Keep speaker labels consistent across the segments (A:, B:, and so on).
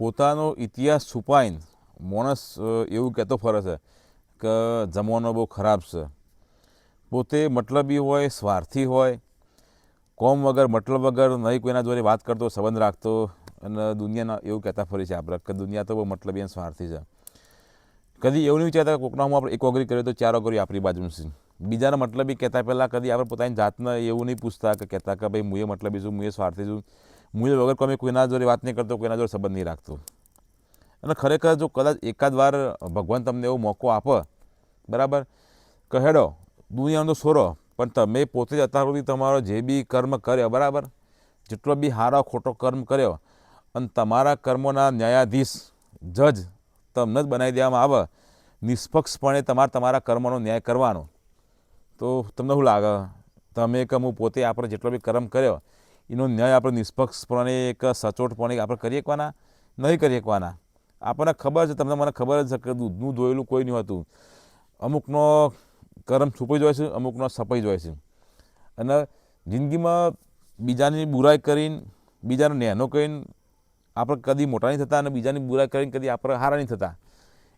A: પોતાનો ઇતિહાસ છુપાઈને માણસ એવું કહેતો ફરે છે કે જમાનો બહુ ખરાબ છે. પોતે મતલબી હોય, સ્વાર્થી હોય, કોમ વગર મતલબ વગર નહીં કોઈના જોડે વાત કરતો, સંબંધ રાખતો, અને દુનિયાના એવું કહેતા ફરી છે આપણે કે દુનિયા તો બહુ મતલબી અને સ્વાર્થી છે. કદી એવું નહીં વિચારતા કે કોકના હું આપણે એક ઓગરી કર્યો તો ચાર ઓગરી આપણી બાજુનું છે. બીજાના મતલબી કહેતા પહેલાં કદી આપણે પોતાની જાતને એવું નહીં પૂછતા કે કહેતા કે ભાઈ હું એ મતલબી છું, હું એ સ્વાર્થી છું, હું એ વગર કોમે કોઈના જોડે વાત નહીં કરતો, કોઈના જોડે સંબંધ નહીં રાખતો. અને ખરેખર જો કદાચ એકાદ વાર ભગવાન તમને એવો મોકો આપે, બરાબર, કે હેડો દુનિયાનો સોરો, પણ તમે પોતે જ અત્યાર સુધી તમારો જે બી કર્મ કર્યો, બરાબર, જેટલો બી સારો ખોટો કર્મ કર્યો, અને તમારા કર્મોના ન્યાયાધીશ જજ તમને જ બનાવી દેવામાં આવે, નિષ્પક્ષપણે તમારા કર્મનો ન્યાય કરવાનો, તો તમને શું લાગે? તમે કે હું પોતે આપણે જેટલો બી કર્મ કર્યો એનો ન્યાય આપણે નિષ્પક્ષપણે એક સચોટપણે આપણે કરી શકવાના? નહીં કરી શકવાના. આપણને ખબર છે, તમને મને ખબર જ છે કે દૂધનું ધોયેલું કોઈ નહીં હોતું. અમુકનો કર્મ છુપાઈ જાય છે, અમુકનો છપાઈ જાય છે. અને જિંદગીમાં બીજાની બુરાઈ કરીને, બીજાને નેનો કહીને આપણે કદી મોટા નહીં થતા, અને બીજાની બુરાઈ કરીને કદી આપણે હારા નહીં થતા.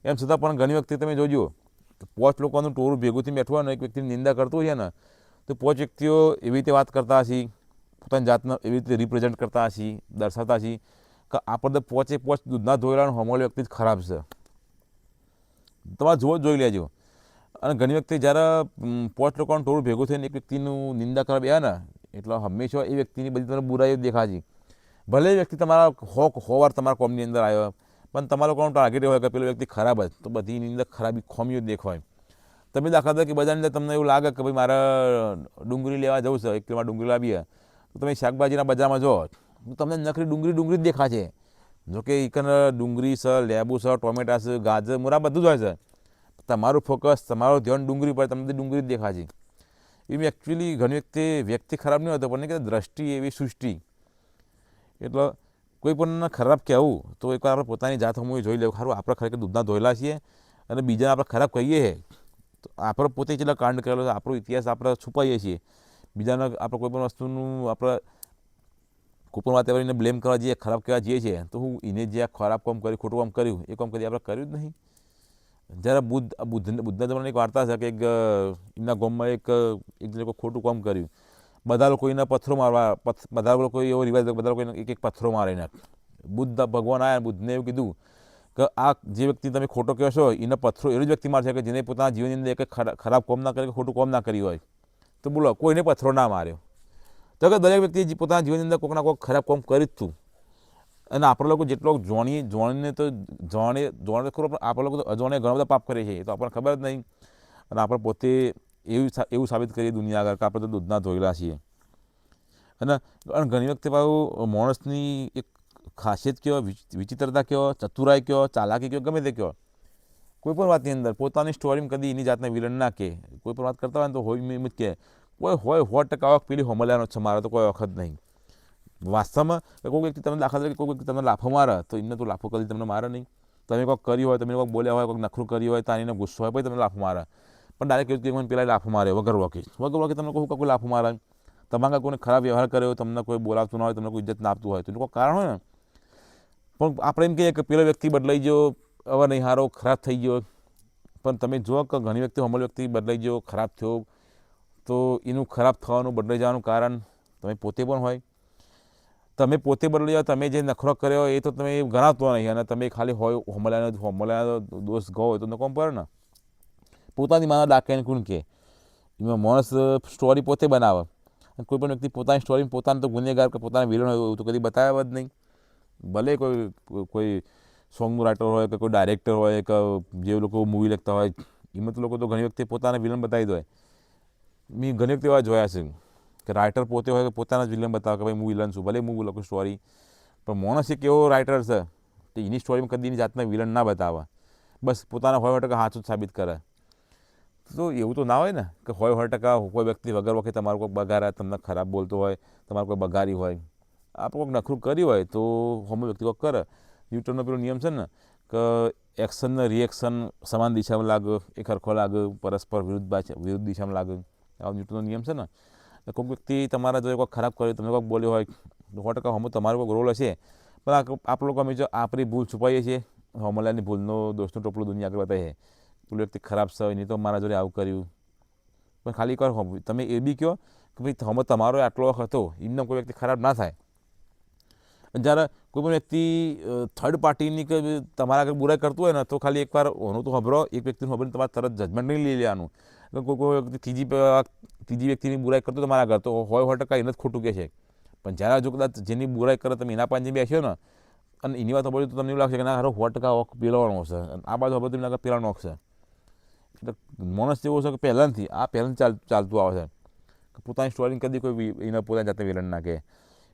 A: એમ છતાં પણ ઘણી વખતે તમે જોજો, 5 લોકોનું ટોળું ભેગું થઈને બેઠું હોય ને, એક વ્યક્તિની નિંદા કરતું હોય ને, તો 5 વ્યક્તિઓ એવી રીતે વાત કરતા હશે, પોતાની જાતને એવી રીતે રિપ્રેઝેન્ટ કરતા હશે, દર્શાવતા હશે કે આપણે તો 5 દૂધના ધોયેલાનો હમણાં વ્યક્તિ જ ખરાબ છે. તમારે જોઈ લેજો. અને ઘણી વખતે જ્યારે 5 લોકોનું ટોળું ભેગું થઈને એક વ્યક્તિનું નિંદા કરવા બેસે ને, એટલે હંમેશા એ વ્યક્તિની બધી તમને બુરાઈઓ દેખાશે. ભલે એ વ્યક્તિ તમારા સો વાર તમારા કોમની અંદર આવ્યો, પણ તમારા લોકોનું ટાર્ગેટ હોય કે પેલો વ્યક્તિ ખરાબ જ, તો બધીની અંદર ખરાબી ખોમીઓ દેખાય. તમે દાખલા તરીકે બજારની અંદર તમને એવું લાગે કે ભાઈ મારે ડુંગળી લેવા જવું છે, 1 કિલોમાં ડુંગળી લાવીએ, તો તમે શાકભાજીના બજારમાં જો તો તમને નકરી ડુંગળી જ દેખાશે. જોકે એકન ડુંગળી છે, લેબુ છે, ટોમેટા છે, ગાજર, મૂળા બધું જ હોય છે. તમારું ફોકસ, તમારું ધ્યાન ડુંગળી પર, તમને ડુંગળી જ દેખાશે. એમ એકચ્યુઅલી ઘણી વ્યક્તિ ખરાબ નહીં હોતો, પણ કે દ્રષ્ટિ એવી સૃષ્ટિ. એટલે કોઈ પણ ખરાબ કહેવું તો એકવાર આપણે પોતાની જાત હું જોઈ લેવું, ખરું આપણે ખરેખર દૂધના ધોયેલા છીએ, અને બીજાને આપણે ખરાબ કહીએ તો આપણે પોતે જેટલા કાંડ કરેલો છે, આપણો ઇતિહાસ આપણે છુપાઈએ છીએ. બીજાને આપણે કોઈ પણ વસ્તુનું આપણે કોઈ પણ વાત એને બ્લેમ કરવા જઈએ, ખરાબ કહેવા જઈએ છીએ, તો હું એને જે ખરાબ કામ કર્યું, ખોટું કામ કર્યું, એ કામ કદી આપણે કર્યું જ નહીં. જ્યારે બુદ્ધના જમાનાની એક વાર્તા છે કે એક એમના ગામમાં એક લોકો ખોટું કામ કર્યું. બધા લોકો એને પથ્થરો મારવા, બધા લોકો એવો રિવાજ, બધા લોકો એક પથ્થરો મારે નાખ. બુદ્ધ ભગવાન આવ્યા, બુદ્ધને એવું કીધું કે આ જે વ્યક્તિ તમે ખોટો કહો છો, એને પથ્થરો એવી જ વ્યક્તિ મારશે કે જેને પોતાના જીવનની અંદર એક ખરાબ કામ ના કરે, ખોટું કામ ના કર્યું હોય. તો બોલો, કોઈને પથ્થરો ના માર્યો? તો કે દરેક વ્યક્તિ પોતાના જીવનની અંદર કોઈકના કોઈ ખરાબ કામ કરી જ તું. અને આપણે લોકો જેટલો જાણીને તો જાણે ખરો, પણ આપણે લોકો તો અજાણે ઘણા બધા પાપ કરીએ છીએ, તો આપણને ખબર જ નહીં. અને આપણે પોતે એવું સાબિત કરીએ દુનિયા આગળ કે આપણે તો દૂધના ધોયેલા છીએ. અને ઘણી વખતે પાછું માણસની એક ખાસિયત કહો, વિચિત્રતા કહો, ચતુરાઈ કહો, ચાલાકી કહો, ગમે તે કહો, કોઈ પણ વાતની અંદર પોતાની સ્ટોરીમાં કદી એની જાતને વિલન ના કહે. કોઈ પણ વાત કરતા હોય ને તો હોય એમ જ કહે, કોઈ હોય 100% પેલી હોમલાનો છે, મારે તો કોઈ વખત નહીં. વાસ્તવમાં કોઈ વ્યક્તિ તમને દાખલા તરીકે કોઈ વ્યક્તિ તમને લાફો મારે, તો એમને તો લાફો કદી તમને મારે નહીં. તમે કોઈક કર્યું હોય, તમે કોઈક બોલ્યા હોય, કોઈક નખરું કર્યું હોય, તારીને ગુસ્સો હોય, પછી તમને લાફો મારે. પણ ડાયરેક્ટ એવું મને પેલા લાફો મારે વગર વકી તમને કોઈ લાફો મારે. તમારા કોઈને ખરાબ વ્યવહાર કર્યો, તમને કોઈ બોલાવતું ના હોય, તમને કોઈ ઇજ્જત ના આપતું હોય, તો એનું કોઈ કારણ હોય ને. પણ આપણે એમ કહીએ કે પેલો વ્યક્તિ બદલાઈ ગયો, હવે નહીં હારો, ખરાબ થઈ ગયો. પણ તમે જુઓ કે ઘણી વ્યક્તિ હોમલ વ્યક્તિ બદલાઈ ગયો, ખરાબ થયો, તો એનું ખરાબ થવાનું, બદલાઈ જવાનું કારણ તમે પોતે પણ હોય. તમે પોતે બદલાઈ જાઓ, તમે જે નખરો કર્યો એ તો તમે ગણાવતો નહીં, અને તમે ખાલી હોય હોમલાનો દોષ ગયો હોય તો કોમ પડે ને. પોતાની માના ડાકેને કોણ કે એમાં માણસ સ્ટોરી પોતે બનાવે. કોઈ પણ વ્યક્તિ પોતાની સ્ટોરીમાં પોતાને તો ગુનેગાર કે પોતાના વિલન હોય એવું તો કદી બતાવ્યા જ નહીં. ભલે કોઈ સોંગનું રાઇટર હોય કે કોઈ ડાયરેક્ટર હોય કે જે લોકો મૂવી લખતા હોય, એમાં તો લોકો તો ઘણી વખતે પોતાના વિલન બતાવી દો. મેં ઘણી વખતે એવા જોયા છે કે રાઇટર પોતે હોય કે પોતાના જ વિલન બતાવે કે ભાઈ હું વિલન છું. ભલે હું લખું સ્ટોરી, પણ માણસ એક એવો રાઇટર છે કે એની સ્ટોરીમાં કદી એની જાતના વિલન ના બતાવે, બસ પોતાના 100% સાચું જ સાબિત કરે. તો એવું તો ના હોય ને કે 100% કોઈ વ્યક્તિ વગર વખતે તમારું કોઈ બગારા, તમને ખરાબ બોલતો હોય, તમારું કોઈ બગારી હોય, આપણે કોઈક નખરું કર્યું હોય તો હોમો વ્યક્તિ કોઈક કરે. ન્યૂટનનો પેલો નિયમ છે ને કે એક્શન ને રિએક્શન સમાન દિશામાં લાગે, એ સરખો લાગે, પરસ્પર વિરુદ્ધ દિશામાં લાગે. આવો ન્યૂટનનો નિયમ છે ને. કોઈક વ્યક્તિ તમારા જોડે કોઈ ખરાબ કર્યું, તમે કોઈક બોલ્યો હોય, 100% હોમો તમારો કોઈ રોલ હશે, પણ આપ લોકો હંમેશા આપણી ભૂલ છુપાવીએ છીએ, હોમલાની ભૂલનો દોષનું ટોપલું દુનિયા આગળ બતાવીએ પેલું વ્યક્તિ ખરાબ છે નહીં તો મારા જોડે આવું કર્યું. પણ ખાલી એકવાર તમે એ બી કહો કે ભાઈ હમણાં તમારો આટલો વખત હતો, એમને કોઈ વ્યક્તિ ખરાબ ના થાય. જ્યારે કોઈ પણ વ્યક્તિ થર્ડ પાર્ટીની કે તમારા આગળ બુરાઈ કરતું હોય ને તો ખાલી એકવાર ઓનું તો ખબરો, એક વ્યક્તિનું ખબર તમારે તરત જજમેન્ટ નહીં લઈ લેવાનું. કોઈ વ્યક્તિ ત્રીજી વ્યક્તિની બુરાઈ કરતો તમારા આગળ તો હોય એને જ ખોટું કહે છે. પણ જ્યારે જો કદાચ જેની બુરાઈ કરે તમે એના પાસે બેસ્યો ને અને એની વાત સાંભળ્યું તો તમને એવું લાગશે કે ના હારો 100% પેલાનો હશે, આ બાજુ સાંભળ્યું તમને લાગે પેલાનો હશે. એટલે માણસ જેવો છે કે પહેલાંથી ચાલતું આવે છે. પોતાની સ્ટોરી કદી કોઈ એને પોતાની જાતે વિલન નાખે.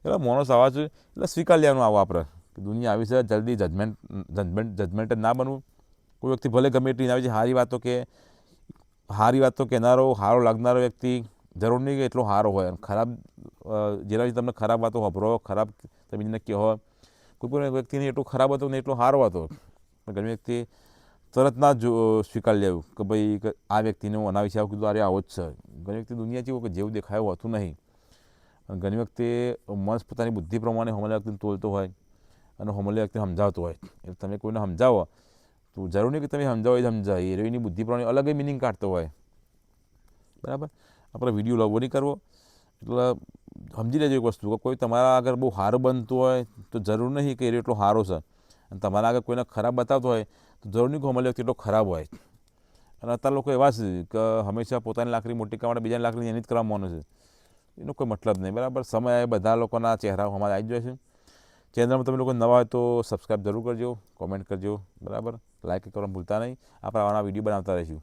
A: એટલે માણસ આવા છે એટલે સ્વીકાર લેવાનું આવો આપણે કે દુનિયા આવી છે. જલ્દી જજમેન્ટ જ ના બનવું. કોઈ વ્યક્તિ ભલે ગમે એટલી આવી છે સારી વાતો કહેનારો, સારો લાગનારો વ્યક્તિ જરૂર નહીં કે એટલો સારો હોય. ખરાબ જેનાથી તમને ખરાબ વાતો વાપરો, ખરાબ તમે એને કહો. કોઈ પણ વ્યક્તિને એટલો ખરાબ હતો ને એટલો સારો હતો. ઘણી વ્યક્તિ તરત ના સ્વીકાર લેવું કે ભાઈ આ વ્યક્તિને હું આના વિશે આવું કીધું, અરે આવો જ છે. ઘણી વ્યક્તિ દુનિયા જેવું કે જેવું દેખાયું હોતું નહીં. ઘણી વખતે મનસ પોતાની બુદ્ધિ પ્રમાણે હોમલા વ્યક્તિને તોલતો હોય અને હોમલા વ્યક્તિને સમજાવતો હોય. એટલે તમે કોઈને સમજાવો તો જરૂર નહીં કે તમે સમજાવો એ સમજાય, એની બુદ્ધિ પ્રમાણે અલગ મિનિંગ કાઢતો હોય. બરાબર, આપણે વિડીયો લાવવો નહીં કરવો. એટલે સમજી લેજો એક વસ્તુ કે કોઈ તમારા આગળ બહુ સારું બનતું હોય તો જરૂર નહીં કે એ એટલો સારો છે, અને તમારા આગળ કોઈને ખરાબ બતાવતો હોય તો જરૂર નહીં કે હોમલા વ્યક્તિ એટલો ખરાબ હોય. અને અત્યારે લોકો એવા છે કે હંમેશા પોતાની લાકડી મોટી કરવા માટે બીજાની લાકડી એની જ કરવા માને છે. એનો કોઈ મતલબ નહીં. બરાબર, સમય બધા લોકોના ચહેરા અમારે આવી જાય છે. ચેનલમાં તમે લોકો નવા હોય તો સબસ્ક્રાઈબ જરૂર કરજો, કોમેન્ટ કરજો. બરાબર, લાઈક કરવાનું ભૂલતા નહીં. આપણે આવાના વિડીયો બનાવતા રહીશું.